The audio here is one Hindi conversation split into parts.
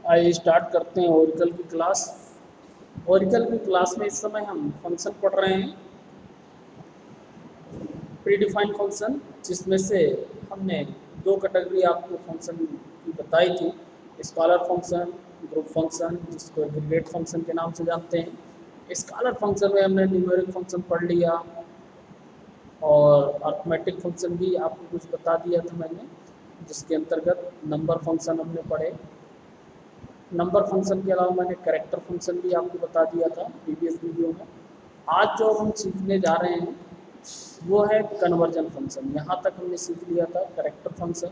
आइए स्टार्ट करते हैं ओरिकल की क्लास। ओरिकल की क्लास में इस समय हम फंक्शन पढ़ रहे हैं, प्रीडिफाइंड फंक्शन, जिसमें से हमने दो कैटेगरी आपको फंक्शन की बताई थी, स्कॉलर फंक्शन, ग्रुप फंक्शन, जिसको एग्रीगेट फंक्शन के नाम से जानते हैं। स्कॉलर फंक्शन में हमने न्यूमेरिक फंक्शन पढ़ लिया और अर्थमेटिक फंक्शन भी आपको कुछ बता दिया था मैंने, जिसके अंतर्गत नंबर फंक्शन हमने पढ़े। नंबर फंक्शन के अलावा मैंने कैरेक्टर फंक्शन भी आपको बता दिया था प्रीवियस वीडियो में। आज जो हम सीखने जा रहे हैं वो है कन्वर्जन फंक्शन। यहाँ तक हमने सीख लिया था कैरेक्टर फंक्शन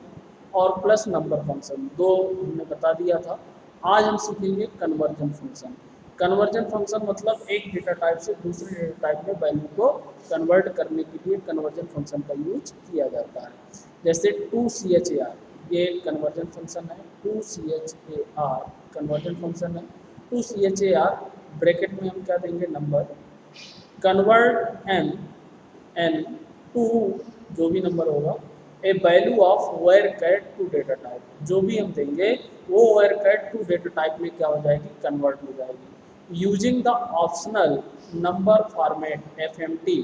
और प्लस नंबर फंक्शन, दो हमने बता दिया था। आज हम सीखेंगे कन्वर्जन फंक्शन। कन्वर्जन फंक्शन मतलब एक डेटा टाइप से दूसरे डेटा टाइप में वैल्यू को कन्वर्ट करने के लिए कन्वर्जन फंक्शन का यूज किया जाता है। जैसे 2CHAR, ये एक कन्वर्जन फंक्शन है। 2CHAR कन्वर्जन फंक्शन है। 2CHAR ब्रैकेट में हम क्या देंगे, नंबर, कन्वर्ट एन टू, जो भी नंबर होगा, ए वैल्यू ऑफ वेयर कैट टू डेटा टाइप, जो भी हम देंगे वो वेयर कैट टू डेटा टाइप में क्या हो जाएगी, कन्वर्ट हो जाएगी। Using the optional number format FMT,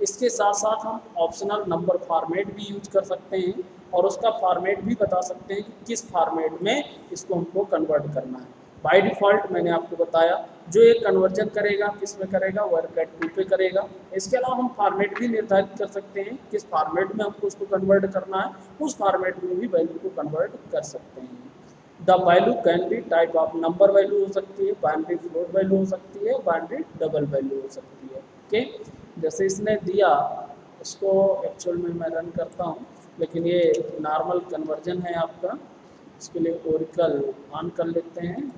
इसके साथ साथ हम ऑप्शनल नंबर फॉर्मेट भी यूज कर सकते हैं और उसका फॉर्मेट भी बता सकते हैं कि किस फॉर्मेट में इसको हमको कन्वर्ट करना है। बाय डिफ़ॉल्ट मैंने आपको बताया जो ये कन्वर्जन करेगा किस में करेगा, वर्ड 2 पे करेगा। इसके अलावा हम फॉर्मेट भी निर्धारित कर सकते हैं किस फॉर्मेट में हमको उसको कन्वर्ट करना है, उस फॉर्मेट में भी वैल्यू को कन्वर्ट कर सकते हैं। The value can be type of number value हो सकती है, बाइनरी फ्लोट वैल्यू हो सकती है, बाइनरी डबल वैल्यू हो सकती है। ओके, जैसे इसने दिया, इसको एक्चुअल में मैं रन करता हूँ, लेकिन ये नॉर्मल कन्वर्जन है आपका। इसके लिए ओरिकल ऑन कर लेते हैं।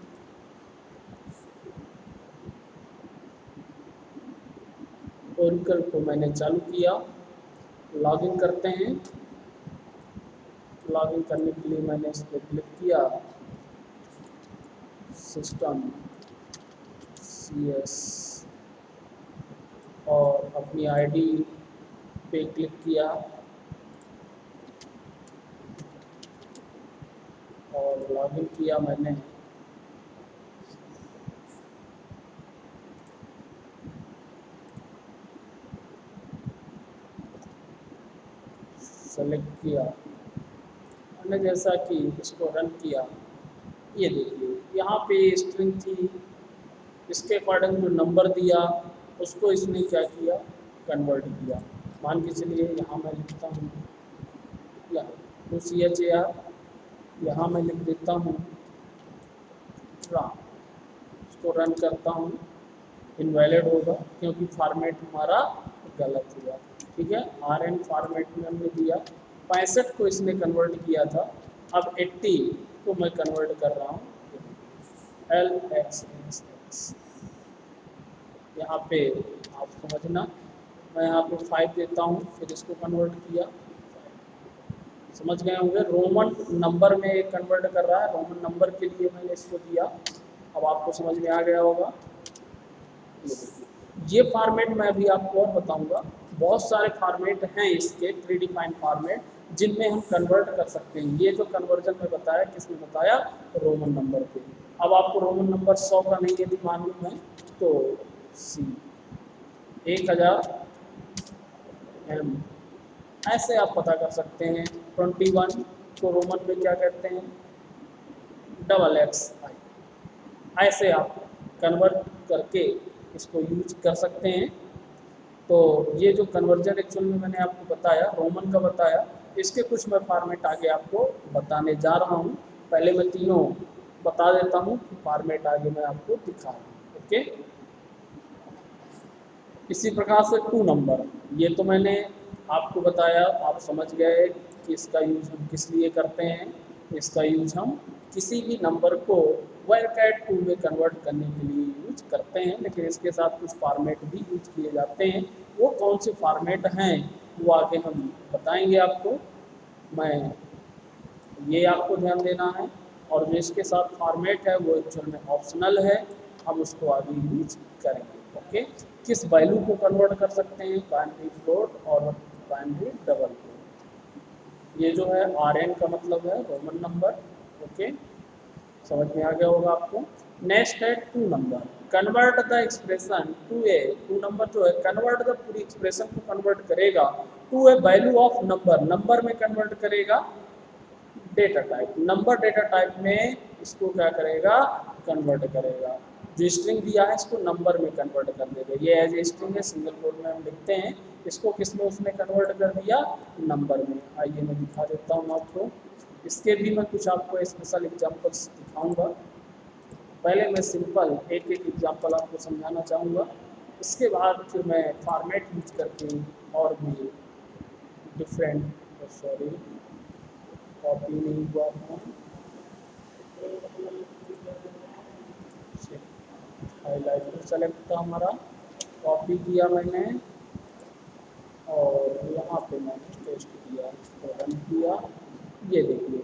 ओरिकल को मैंने चालू किया, लॉगिन करते हैं। लॉगिन करने के लिए मैंने इस पर क्लिक किया, सिस्टम CS, और अपनी आईडी पे क्लिक किया और लॉगिन किया मैंने। सेलेक्ट किया मैंने, जैसा कि इसको रन किया, ये देखिए यहाँ पे स्ट्रिंग थी, इसके अकॉर्डिंग जो नंबर दिया उसको इसने क्या किया, कन्वर्ट किया। मान के चलिए यहाँ मैं लिखता हूँ या 2CHAR, यहाँ मैं लिख देता हूँ इसको रन करता हूँ, इनवैलिड होगा क्योंकि फॉर्मेट हमारा गलत हुआ। ठीक है, RN फॉर्मेट में हमने दिया, 65 को इसने कन्वर्ट किया था, अब 80 को मैं कन्वर्ट कर रहा हूँ LXX। यहाँ पे आप समझना, मैं यहाँ पे 5 देता हूँ, फिर इसको कन्वर्ट किया, समझ गए होंगे। रोमन नंबर में कन्वर्ट कर रहा है, रोमन नंबर के लिए मैंने इसको दिया, अब आपको समझ में आ गया होगा। ये फॉर्मेट मैं अभी आपको और बताऊंगा, बहुत सारे फॉर्मेट हैं इसके प्रीडिफाइंड फॉर्मेट, जिनमें हम कन्वर्ट कर सकते हैं। ये जो कन्वर्जन में बताया, किसने बताया, रोमन नंबर पे। अब आपको रोमन नंबर 100 का नहीं यदि मालूम है तो C 1000 M, ऐसे आप पता कर सकते हैं। 21 को रोमन में क्या कहते हैं, XX। ऐसे आप कन्वर्ट करके इसको यूज कर सकते हैं। तो ये जो कन्वर्जन एक्चुअल में मैंने आपको बताया, रोमन का बताया, इसके कुछ मैं फॉर्मेट आगे आपको बताने जा रहा हूँ। पहले मैं तीनों बता देता हूँ, फॉर्मेट आगे मैं आपको दिखा रहा हूँ। ओके, इसी प्रकार से 2 नंबर, ये तो मैंने आपको बताया, आप समझ गए कि इसका यूज हम किस लिए करते हैं। इसका यूज हम किसी भी नंबर को वर्ड 2 में कन्वर्ट करने के लिए यूज करते हैं, लेकिन इसके साथ कुछ फॉर्मेट भी यूज किए जाते हैं। वो कौन से फॉर्मेट हैं वो आगे हम बताएंगे आपको। मैं ये आपको ध्यान देना है, और जो इसके साथ फॉर्मेट है वो एक्चुअल में ऑप्शनल है, हम उसको आगे यूज करेंगे। ओके, किस वैल्यू को कन्वर्ट कर सकते हैं, बाइनरी फ्लोट और बाइनरी डबल फ्लोट। ये जो है RN का मतलब है रोमन नंबर। ओके, समझ में आ गया होगा आपको। नेक्स्ट है to number, convert the expression to a, to number जो है कन्वर्ट द पूरी एक्सप्रेशन को कन्वर्ट करेगा to a value of number, number में कन्वर्ट करेगा data type, number data type में इसको क्या करेगा कन्वर्ट करेगा। जो स्ट्रिंग दिया है इसको नंबर में कन्वर्ट कर देगा, ये एज ए स्ट्रिंग है, सिंगल कोड में हम लिखते हैं, इसको किस में उसने कन्वर्ट कर दिया नंबर में। आइए मैं दिखा देता हूँ आपको, इसके भी मैं कुछ आपको स्पेशल एग्जांपल्स दिखाऊंगा। पहले मैं सिंपल एक एक एग्जांपल आपको समझाना चाहूँगा, इसके बाद फिर मैं फॉर्मेट यूज करके और भी डिफरेंट, सॉरी कॉपी नहीं हुआ था, हाईलाइटर सेलेक्ट था हमारा, कॉपी किया मैंने और यहाँ पे मैंने पेस्ट किया, इसको रन किया। ये देखिए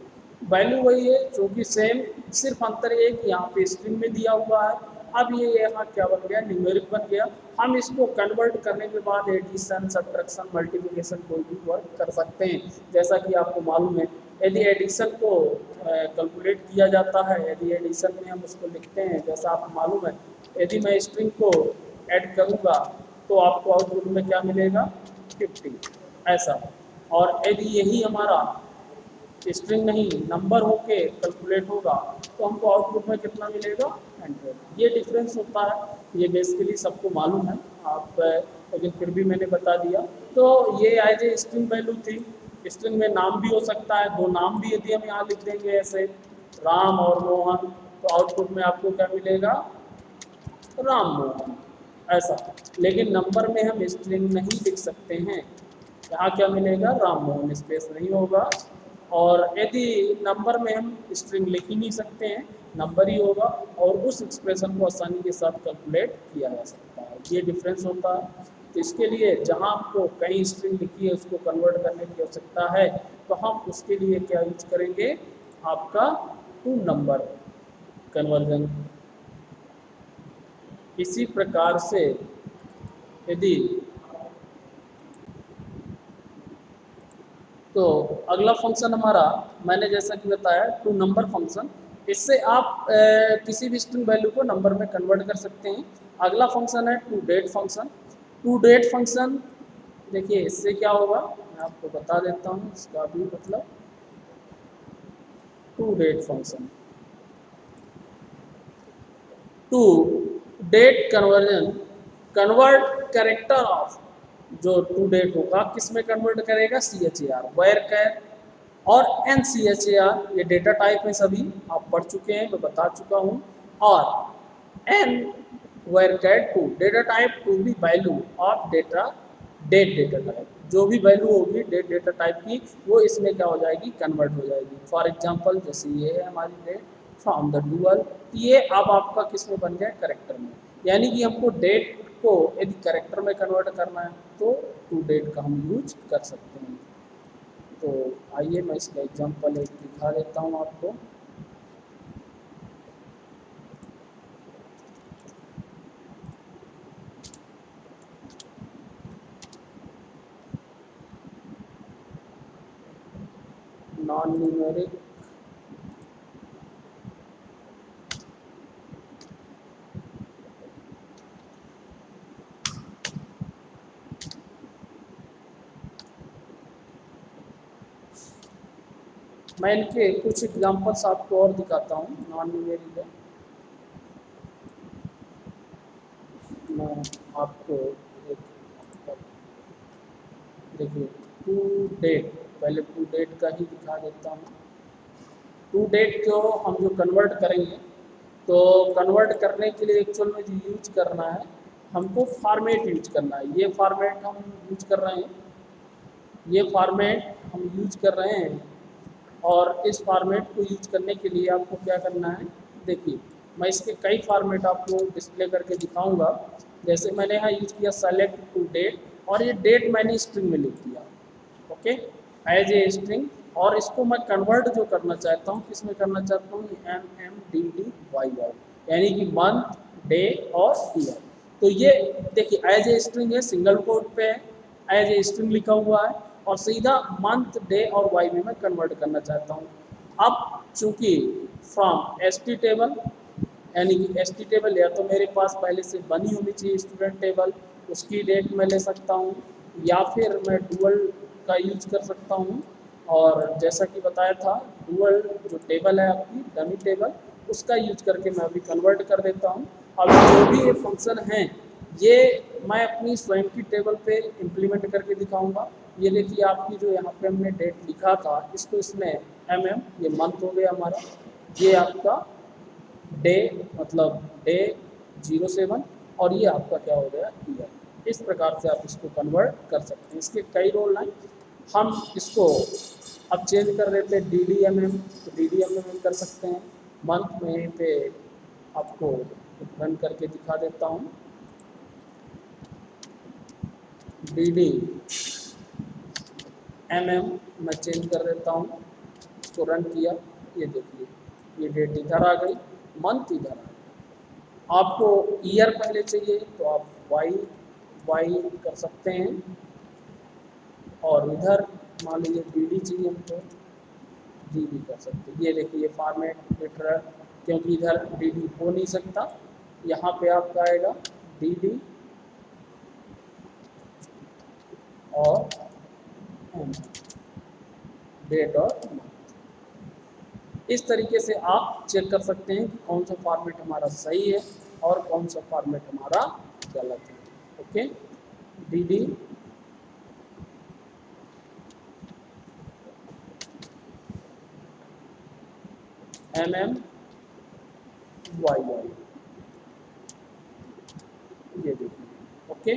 वैल्यू वही है जो कि सेम, सिर्फ अंतर ये कि यहाँ पे स्ट्रिंग में दिया हुआ है। अब ये यहाँ क्या बन गया न्यूमेरिक बन गया। हम इसको कन्वर्ट करने के बाद एडिशन सब्ट्रैक्शन मल्टीप्लिकेशन कोई भी वर्क कर सकते हैं। जैसा कि आपको मालूम है यदि एडिशन को कैलकुलेट किया जाता है, यदि एडिशन में हम उसको लिखते हैं, जैसा आपको मालूम है यदि मैं स्ट्रिंग को ऐड करूँगा तो आपको आउटपुट में क्या मिलेगा 50 ऐसा, और यदि यही हमारा स्ट्रिंग नहीं नंबर होके कैलकुलेट होगा तो हमको आउटपुट में कितना मिलेगा 100। ये डिफरेंस होता है, ये बेसिकली सबको मालूम है आप, लेकिन फिर भी मैंने बता दिया। तो ये एज ए स्ट्रिंग वैल्यू थी, स्ट्रिंग में नाम भी हो सकता है, दो नाम भी यदि हम यहाँ लिख देंगे ऐसे राम और मोहन तो आउटपुट में आपको क्या मिलेगा राम मोहन ऐसा। लेकिन नंबर में हम स्ट्रिंग नहीं लिख सकते हैं, यहाँ क्या मिलेगा राम मोहन, स्पेस नहीं होगा। और यदि नंबर में हम स्ट्रिंग लिख ही नहीं सकते हैं, नंबर ही होगा और उस एक्सप्रेशन को आसानी के साथ कैलकुलेट किया जा सकता है, ये डिफरेंस होता है। तो इसके लिए जहाँ आपको कहीं स्ट्रिंग लिखी है उसको कन्वर्ट करने की आवश्यकता है तो हम उसके लिए क्या यूज करेंगे आपका टू नंबर कन्वर्जन। इसी प्रकार से यदि तो अगला फंक्शन हमारा मैंने जैसा कि बताया टू नंबर फंक्शन, इससे आप किसी भी स्ट्रिंग वैल्यू को नंबर में कन्वर्ट कर सकते हैं। अगला फंक्शन है to date function. To date function देखिए इससे क्या होगा मैं आपको बता देता हूँ, इसका भी मतलब to date function, to date conversion, convert character of, जो टू डेट होगा किस में कन्वर्ट करेगा CHAR, वेयर कैर और NCHAR, ये डेटा टाइप में सभी आप पढ़ चुके हैं, मैं बता चुका हूँ। और N varchar two, data type two भी value of data date data type, जो भी वैल्यू होगी डेट डेटा टाइप की वो इसमें क्या हो जाएगी कन्वर्ट हो जाएगी। फॉर एग्जाम्पल जैसे ये है हमारी डेट फ्रॉम द डुअल, ये अब आपका किस में बन गया करेक्टर में, यानी कि हमको डेट को यदि कैरेक्टर में कन्वर्ट करना है तो टू डेट का हम यूज कर सकते हैं। तो आइए मैं इसका एग्जांपल एक दिखा देता हूँ आपको। नॉन न्यूमेरिक मैं इनके कुछ एग्जांपल्स आपको और दिखाता हूँ नॉन न्यूमेरिक। मैं आपको एक देखिए टू डेट, पहले टू डेट का ही दिखा देता हूँ। टू डेट को हम जो कन्वर्ट करेंगे तो कन्वर्ट करने के लिए एक्चुअल में जो यूज करना है हमको फॉर्मेट यूज करना है। ये फॉर्मेट हम यूज कर रहे हैं, ये फॉर्मेट हम यूज कर रहे हैं और इस फॉर्मेट को यूज करने के लिए आपको क्या करना है, देखिए मैं इसके कई फॉर्मेट आपको डिस्प्ले करके दिखाऊंगा। जैसे मैंने यहाँ यूज किया सेलेक्ट टू डेट और ये डेट मैंने स्ट्रिंग में लिख दिया, ओके एज ए स्ट्रिंग, और इसको मैं कन्वर्ट जो करना चाहता हूँ किस में करना चाहता हूँ MMDDYY, यानी कि मंथ डे और ईयर। तो ये देखिए एज ए स्ट्रिंग है, सिंगल कोड पे है, एज ए स्ट्रिंग लिखा हुआ है और सीधा मंथ डे और वाई में मैं कन्वर्ट करना चाहता हूँ। अब चूंकि फ्रॉम एसटी टेबल, यानी कि एसटी टेबल या तो मेरे पास पहले से बनी होनी चाहिए स्टूडेंट टेबल, उसकी डेट मैं ले सकता हूँ, या फिर मैं डुअल का यूज कर सकता हूँ। और जैसा कि बताया था, डुअल जो टेबल है आपकी डमी टेबल, उसका यूज करके मैं अभी कन्वर्ट कर देता हूँ। अब जो भी ये फंक्शन हैं ये मैं अपनी स्वयं की टेबल पे इम्प्लीमेंट करके दिखाऊंगा। ये देखिए आपकी जो यहाँ पे हमने डेट लिखा था, इसको इसमें ये मंथ हो गया हमारा, ये आपका डे मतलब डे 07, और ये आपका क्या हो गया ईयर। इस प्रकार से आप इसको कन्वर्ट कर सकते हैं। इसके कई रोल हैं, हम इसको अब चेंज कर देते हैं DDMM, तो DDMM कर सकते हैं। मंथ में यहीं पे आपको रन करके दिखा देता हूँ। DDMM मैं चेंज कर देता हूँ, इसको रन किया, ये देखिए ये डेट इधर आ गई, मंथ इधर आ गई। आपको ईयर पहले चाहिए तो आप वाई कर सकते हैं, और इधर मान लीजिए DD चाहिए हमको, DD कर सकते हैं। ये देखिए फॉर्मेट लेटर, क्योंकि इधर DD हो नहीं सकता, यहाँ पे आपका आएगा DD और डेट और मंथ। इस तरीके से आप चेक कर सकते हैं कि कौन सा फॉर्मेट हमारा सही है और कौन सा फॉर्मेट हमारा गलत है। ओके, DD YY, ये देखिए। ओके,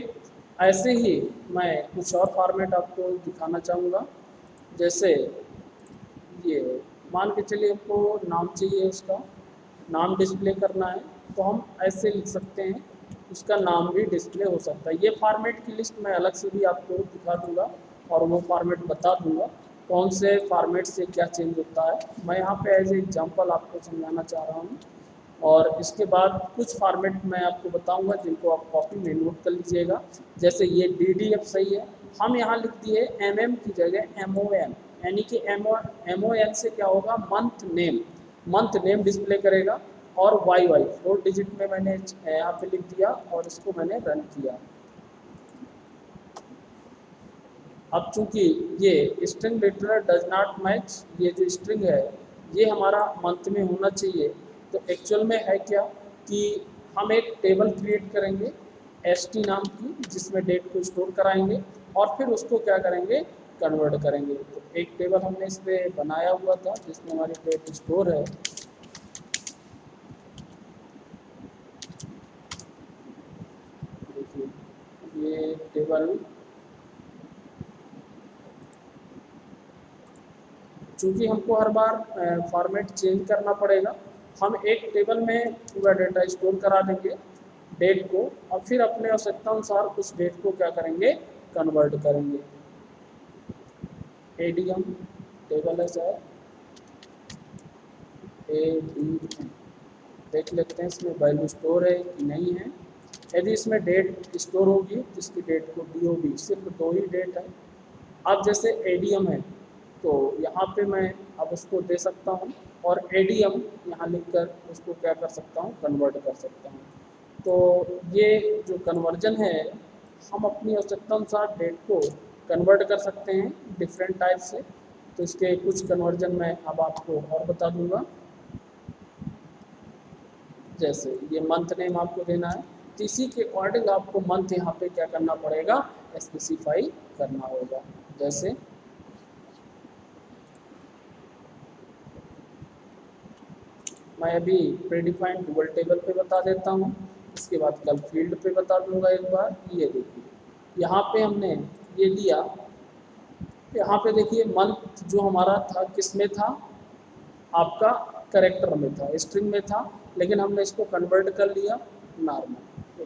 ऐसे ही मैं कुछ और फॉर्मेट आपको दिखाना चाहूँगा। जैसे ये मान के चलिए हमको नाम चाहिए, उसका नाम डिस्प्ले करना है, तो हम ऐसे लिख सकते हैं, उसका नाम भी डिस्प्ले हो सकता है। ये फॉर्मेट की लिस्ट मैं अलग से भी आपको दिखा दूंगा, और वो फॉर्मेट बता दूंगा कौन से फॉर्मेट से क्या चेंज होता है। मैं यहाँ पे एज ए एग्जांपल आपको समझाना चाह रहा हूँ। और इसके बाद कुछ फॉर्मेट मैं आपको बताऊंगा जिनको आप कॉपी में नोट कर लीजिएगा। जैसे ये DDF सही है, हम यहाँ लिख दिए MM की जगह MON, यानी कि MON से क्या होगा, मंथ नेम डिस्प्ले करेगा। और YY 4 डिजिट में मैंने यहाँ पे लिख दिया, और इसको मैंने रन किया। अब चूंकि ये string literal does not match, ये जो स्ट्रिंग है ये हमारा मंथ में होना चाहिए, तो एक्चुअल में है क्या कि हम एक टेबल क्रिएट करेंगे ST नाम की, जिसमें डेट को स्टोर कराएंगे, और फिर उसको क्या करेंगे, कन्वर्ट करेंगे। तो एक टेबल हमने इस पर बनाया हुआ था जिसमें हमारी डेट स्टोर है। देखिए ये टेबल, चूँकि हमको हर बार फॉर्मेट चेंज करना पड़ेगा, हम एक टेबल में पूरा डेटा स्टोर करा देंगे डेट को, और फिर अपने आवश्यकता अनुसार उस डेट को क्या करेंगे, कन्वर्ट करेंगे। ADM टेबल है सर, ADM देख लेते हैं इसमें वैल्यू स्टोर है कि नहीं है। यदि इसमें डेट स्टोर होगी तो इसकी डेट को DOB, सिर्फ 2 ही डेट है। अब जैसे ADM है तो यहाँ पे मैं अब उसको दे सकता हूँ, और ADM यहाँ लिखकर उसको क्या कर सकता हूँ, कन्वर्ट कर सकता हूँ। तो ये जो कन्वर्जन है, हम अपनी आवश्यकता अनुसार डेट को कन्वर्ट कर सकते हैं डिफरेंट टाइप से। तो इसके कुछ कन्वर्जन मैं अब आपको और बता दूंगा। जैसे ये मंथ नेम आपको देना है, तो इसी के अकॉर्डिंग आपको मंथ यहाँ पे क्या करना पड़ेगा, स्पेसिफाई करना होगा। जैसे मैं अभी प्रीडिफाइंड डुअल टेबल पे बता देता हूँ, इसके बाद कल फील्ड पे बता दूंगा एक बार। ये देखिए यहाँ पे हमने ये लिया, यहाँ पे देखिए मंथ जो हमारा था किस में था, आपका करेक्टर में था, स्ट्रिंग में था, लेकिन हमने इसको कन्वर्ट कर लिया नॉर्मल।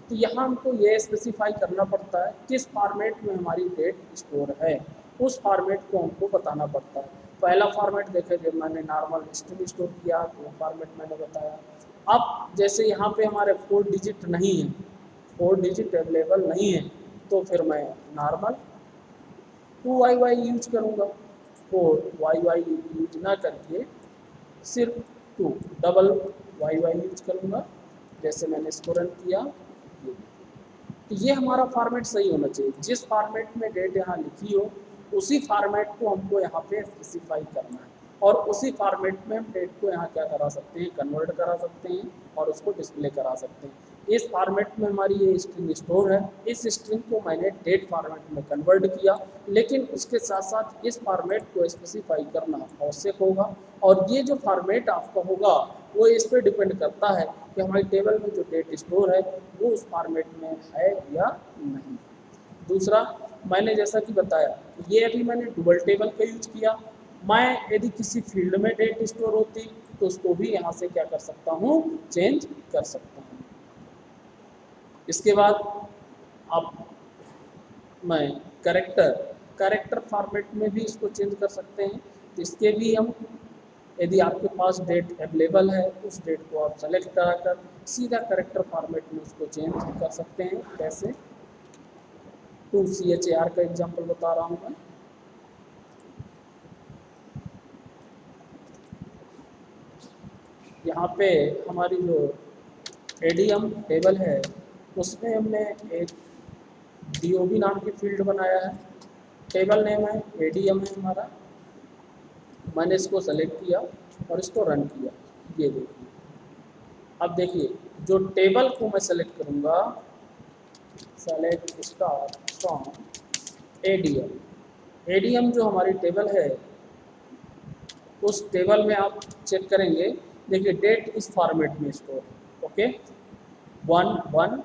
तो यहाँ हमको ये स्पेसिफाई करना पड़ता है किस फॉर्मेट में हमारी डेट स्टोर है, उस फॉर्मेट को हमको बताना पड़ता है। पहला फॉर्मेट देखे जब मैंने नॉर्मल स्ट्रिंग स्टोर किया तो वो फॉर्मेट मैंने बताया। अब जैसे यहाँ पे हमारे 4 डिजिट नहीं है, 4 डिजिट अवेलेबल नहीं है, तो फिर मैं नॉर्मल 2YY यूज करूँगा। वाई वाई यूज ना करके सिर्फ two double Y Y use करूँगा। जैसे मैंने इसको रन किया, तो ये हमारा फॉर्मेट सही होना चाहिए। जिस फॉर्मेट में डेट यहाँ लिखी हो उसी फॉर्मेट को हमको यहाँ पे स्पेसिफाई करना है, और उसी फॉर्मेट में हम डेट को यहाँ क्या करा सकते हैं, कन्वर्ट करा सकते हैं और उसको डिस्प्ले करा सकते हैं। इस फॉर्मेट में हमारी ये स्ट्रिंग स्टोर है, इस स्ट्रिंग को मैंने डेट फॉर्मेट में कन्वर्ट किया, लेकिन उसके साथ साथ इस फॉर्मेट को स्पेसिफाई करना आवश्यक होगा। और ये जो फॉर्मेट आपका होगा वो इस पर डिपेंड करता है कि हमारी टेबल में जो डेट स्टोर है वो उस फॉर्मेट में है या नहीं। दूसरा, मैंने जैसा कि बताया, ये अभी मैंने डुअल टेबल का यूज किया। मैं यदि किसी फील्ड में डेट स्टोर होती तो उसको भी यहाँ से क्या कर सकता हूँ, चेंज कर सकता हूँ। इसके बाद अब मैं कैरेक्टर फॉर्मेट में भी इसको चेंज कर सकते हैं। तो इसके भी हम, यदि आपके पास डेट अवेलेबल है उस डेट को आप सेलेक्ट कराकर सीधा कैरेक्टर फॉर्मेट में उसको चेंज कर सकते हैं। कैसे, 2CHAR का एग्जांपल बता रहा हूँ मैं। यहाँ पे हमारी जो एडीएम टेबल है उसमें हमने एक DOB नाम की फील्ड बनाया है। टेबल नेम है एडीएम है हमारा। मैंने इसको सेलेक्ट किया और इसको रन किया। ये देखिए, अब देखिए जो टेबल को मैं सेलेक्ट करूँगा, सेलेक्ट स्टार फ्रॉम एडीएम जो हमारी टेबल है उस टेबल में आप चेक करेंगे, देखिए डेट इस फॉर्मेट में स्टोर है। ओके, 1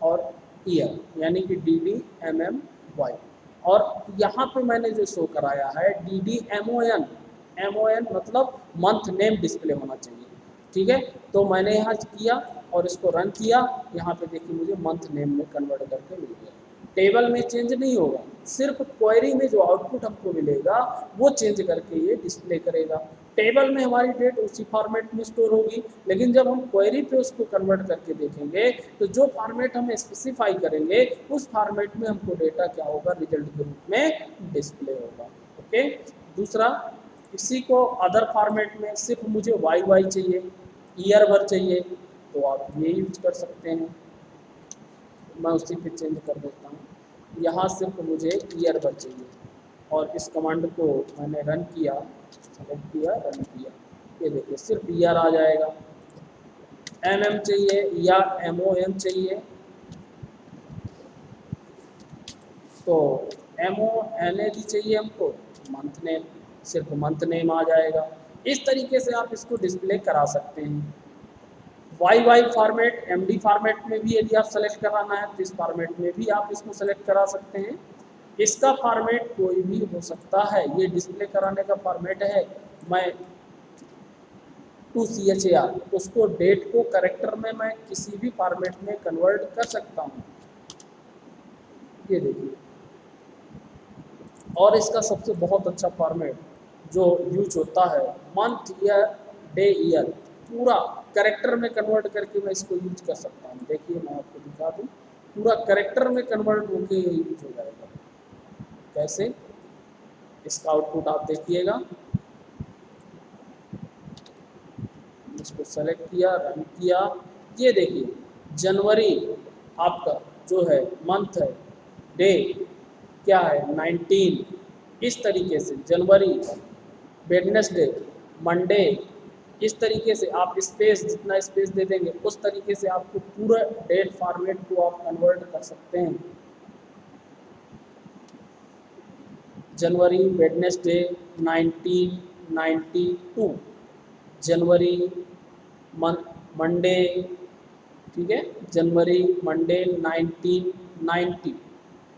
और ईयर यानी कि DDMMY, और यहाँ पे मैंने जो शो कराया है DDMON, MON मतलब मंथ नेम डिस्प्ले होना चाहिए। ठीक है, तो मैंने यहाँ किया और इसको रन किया। यहाँ पे देखिए मुझे मंथ नेम में कन्वर्ट करके मिल गया। टेबल में चेंज नहीं होगा, सिर्फ क्वेरी में जो आउटपुट हमको मिलेगा वो चेंज करके ये डिस्प्ले करेगा। टेबल में हमारी डेट उसी फॉर्मेट में स्टोर होगी, लेकिन जब हम क्वेरी पे उसको कन्वर्ट करके देखेंगे तो जो फॉर्मेट हम स्पेसिफाई करेंगे उस फॉर्मेट में हमको डेटा क्या होगा, रिजल्ट के रूप में डिस्प्ले होगा। ओके, दूसरा, इसी को अदर फॉर्मेट में सिर्फ मुझे वाई चाहिए, ईयर भर चाहिए, तो आप ये यूज कर सकते हैं। मैं उसी पे चेंज कर देता हूँ। यहाँ सिर्फ मुझे ईयर भर चाहिए और इस कमांड को मैंने रन किया, सेलेक्ट किया, रन किया। ये देखिए सिर्फ ईयर आ जाएगा। MM चाहिए या MOM चाहिए तो MONAG चाहिए हमको, मंथ नेम, सिर्फ मंथ नेम आ जाएगा। इस तरीके से आप इसको डिस्प्ले करा सकते हैं। वाई फॉर्मेट, MD फॉर्मेट में भी यदि आप सेलेक्ट कराना है तो इस फॉर्मेट में भी आप इसको सेलेक्ट करा सकते हैं। इसका फॉर्मेट कोई भी हो सकता है। ये डिस्प्ले कराने का फॉर्मेट है, मैं 2CHAR, उसको डेट को कैरेक्टर में मैं किसी भी फॉर्मेट में कन्वर्ट कर सकता हूँ। ये देखिए, और इसका सबसे बहुत अच्छा फॉर्मेट जो यूज होता है, मंथ, ईयर, डे, ईयर, पूरा कैरेक्टर में कन्वर्ट करके मैं इसको यूज कर सकता हूँ। देखिए मैं आपको दिखा दूँ, पूरा कैरेक्टर में कन्वर्ट होके ये यूज हो जाएगा। कैसे, इसका आउटपुट आप देखिएगा। इसको सेलेक्ट किया, रन किया, ये देखिए जनवरी आपका जो है मंथ है, डे क्या है 19, इस तरीके से जनवरी, वेडनेसडे, मंडे, इस तरीके से आप स्पेस, जितना स्पेस दे देंगे उस तरीके से आपको पूरा डेट फॉर्मेट को आप कन्वर्ट कर सकते हैं। जनवरी, वेडनेसडे 1992, जनवरी, मंडे, ठीक है, जनवरी, मंडे 1990,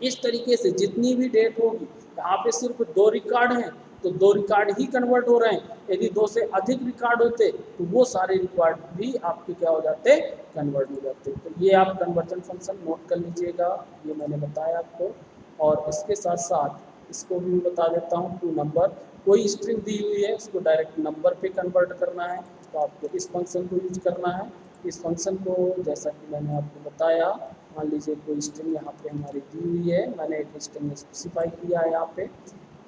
इस तरीके से जितनी भी डेट होगी। यहाँ पे सिर्फ 2 रिकॉर्ड हैं तो 2 रिकॉर्ड ही कन्वर्ट हो रहे हैं। यदि 2 से अधिक रिकॉर्ड होते तो वो सारे रिकॉर्ड भी आपके क्या हो जाते, कन्वर्ट हो जाते। तो ये आप कन्वर्जन फंक्शन नोट कर लीजिएगा, ये मैंने बताया आपको। और इसके साथ साथ इसको भी बता देता हूँ, टू नंबर, कोई स्ट्रिंग दी हुई है उसको डायरेक्ट नंबर पे कन्वर्ट करना है तो आपको इस फंक्शन को यूज करना है। इस फंक्शन को जैसा कि मैंने आपको बताया, मान लीजिए कोई स्ट्रिंग यहाँ पे हमारी दी हुई है, मैंने एक स्ट्रिंग स्पेसिफाई किया है यहाँ पे,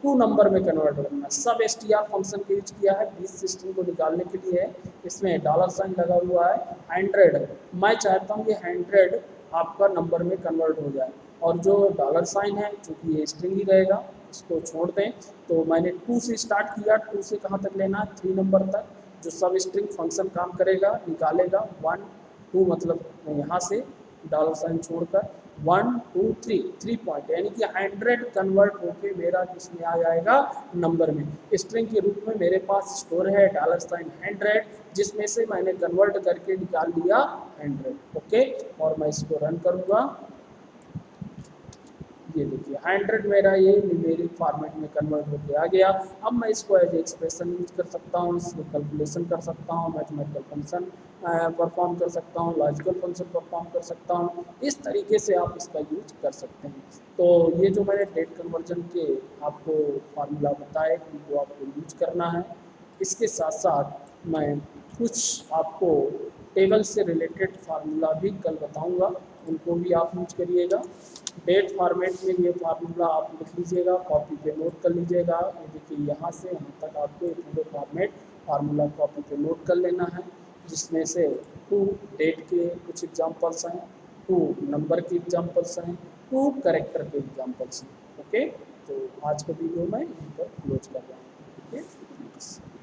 टू नंबर में कन्वर्ट करना है। सब str फंक्शन का यूज किया है 20 स्ट्रिंग को निकालने के लिए है। इसमें डॉलर साइन लगा हुआ है 100। मैं चाहता हूँ ये 100 आपका नंबर में कन्वर्ट हो जाए, और जो डॉलर साइन है चूँकि ये स्ट्रिंग ही रहेगा, इसको छोड़ दें। तो मैंने 2 से स्टार्ट किया, 2 से कहाँ तक लेना है 3 नंबर तक जो सब स्ट्रिंग फंक्शन काम करेगा, निकालेगा 1 2, मतलब यहाँ से डॉलर साइन छोड़कर 1 2 3 3 पॉइंट, यानी कि 100 कन्वर्ट होके मेरा किसमें आ जाएगा नंबर में। स्ट्रिंग के रूप में मेरे पास स्टोर है डॉलर साइन 100, जिसमें से मैंने कन्वर्ट करके निकाल लिया 100। ओके, और मैं इसको रन करूँगा। ये देखिए 100 मेरा ये न्यूमेरिक फॉर्मेट में कन्वर्ट होके आ गया। अब मैं इसको एज एक्सप्रेशन यूज कर सकता हूँ, इसको कैलकुलेशन कर सकता हूँ, मैथमेटिकल फंक्शन परफॉर्म कर सकता हूँ, लॉजिकल फंक्शन परफॉर्म कर सकता हूँ। इस तरीके से आप इसका यूज कर सकते हैं। तो ये जो मैंने डेट कन्वर्जन के आपको फार्मूला बताए उनको आपको यूज करना है। इसके साथ साथ मैं कुछ आपको टेबल से रिलेटेड फार्मूला भी कल बताऊंगा, उनको भी आप यूज करिएगा। डेट फॉर्मेट में ये फार्मूला आप लिख लीजिएगा, कॉपी पे नोट कर लीजिएगा। ये देखिए यहाँ से यहाँ तक आपको एक पूरे फॉर्मेट फार्मूला कॉपी पे नोट कर लेना है, जिसमें से 2 डेट के कुछ एग्जांपल्स हैं, 2 नंबर के एग्जांपल्स हैं, 2 कैरेक्टर के एग्जांपल्स हैं। ओके, तो आज का वीडियो मैं यहीं पर क्लोज कर रहा हूँ। ओके।